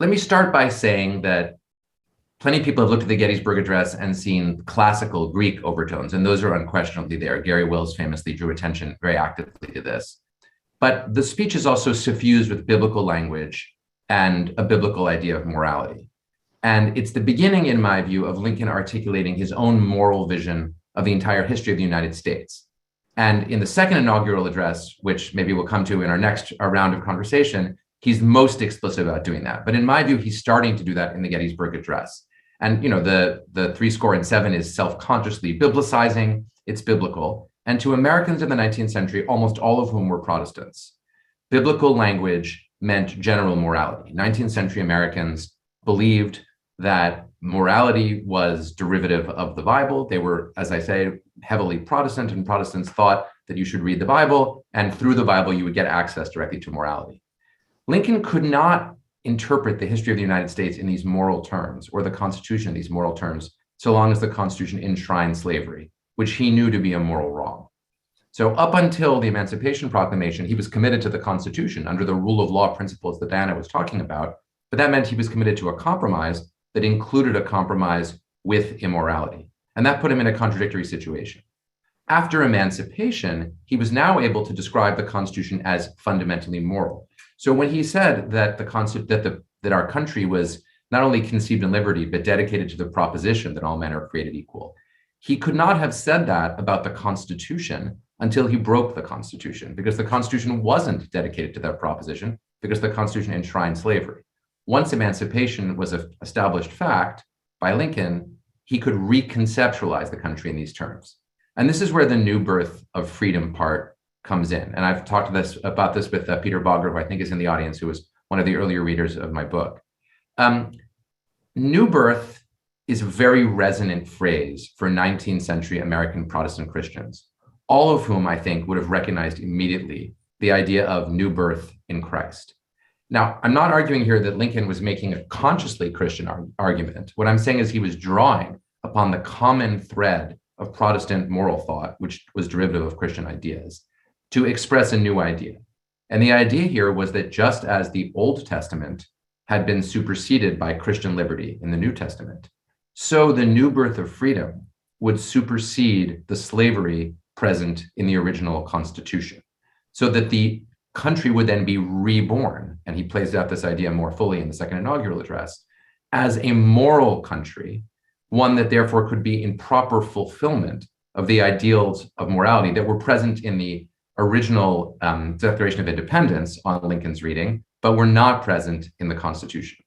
Let me start by saying that plenty of people have looked at the Gettysburg Address and seen classical Greek overtones, and those are unquestionably there. Gary Wills famously drew attention very actively to this. But the speech is also suffused with biblical language and a biblical idea of morality. And it's the beginning, in my view, of Lincoln articulating his own moral vision of the entire history of the United States. And in the second inaugural address, which maybe we'll come to in our round of conversation, he's most explicit about doing that. But in my view, he's starting to do that in the Gettysburg Address. And the 7 is self-consciously biblicizing, it's biblical. And to Americans in the 19th century, almost all of whom were Protestants, biblical language meant general morality. 19th century Americans believed that morality was derivative of the Bible. They were, as I say, heavily Protestant, and Protestants thought that you should read the Bible, and through the Bible, you would get access directly to morality. Lincoln could not interpret the history of the United States in these moral terms, or the Constitution in these moral terms, so long as the Constitution enshrined slavery, which he knew to be a moral wrong. So up until the Emancipation Proclamation, he was committed to the Constitution under the rule of law principles that Diana was talking about, but that meant he was committed to a compromise that included a compromise with immorality. And that put him in a contradictory situation. After emancipation, he was now able to describe the Constitution as fundamentally moral. So when he said that that our country was not only conceived in liberty, but dedicated to the proposition that all men are created equal, he could not have said that about the Constitution until he broke the Constitution, because the Constitution wasn't dedicated to that proposition, because the Constitution enshrined slavery. Once emancipation was an established fact by Lincoln, he could reconceptualize the country in these terms. And this is where the new birth of freedom part comes in. And I've talked about this with Peter Bogger, who I think is in the audience, who was one of the earlier readers of my book. New birth is a very resonant phrase for 19th century American Protestant Christians, all of whom I think would have recognized immediately the idea of new birth in Christ. Now, I'm not arguing here that Lincoln was making a consciously Christian argument. What I'm saying is he was drawing upon the common thread of Protestant moral thought, which was derivative of Christian ideas, to express a new idea. And the idea here was that just as the Old Testament had been superseded by Christian liberty in the New Testament, so the new birth of freedom would supersede the slavery present in the original Constitution, so that the country would then be reborn, and he plays out this idea more fully in the second inaugural address, as a moral country, one that therefore could be in proper fulfillment of the ideals of morality that were present in the original Declaration of Independence on Lincoln's reading, but were not present in the Constitution.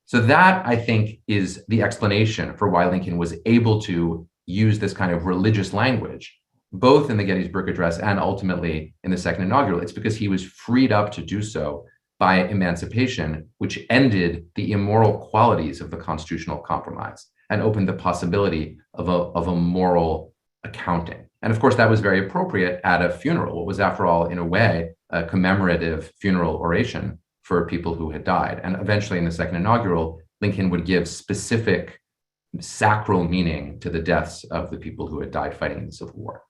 So that, I think, is the explanation for why Lincoln was able to use this kind of religious language, both in the Gettysburg Address and ultimately in the second inaugural. It's because he was freed up to do so by emancipation, which ended the immoral qualities of the constitutional compromise and opened the possibility of a moral accounting. And of course, that was very appropriate at a funeral, what was, after all, in a way, a commemorative funeral oration for people who had died. And eventually, in the second inaugural, Lincoln would give specific sacral meaning to the deaths of the people who had died fighting in the Civil War.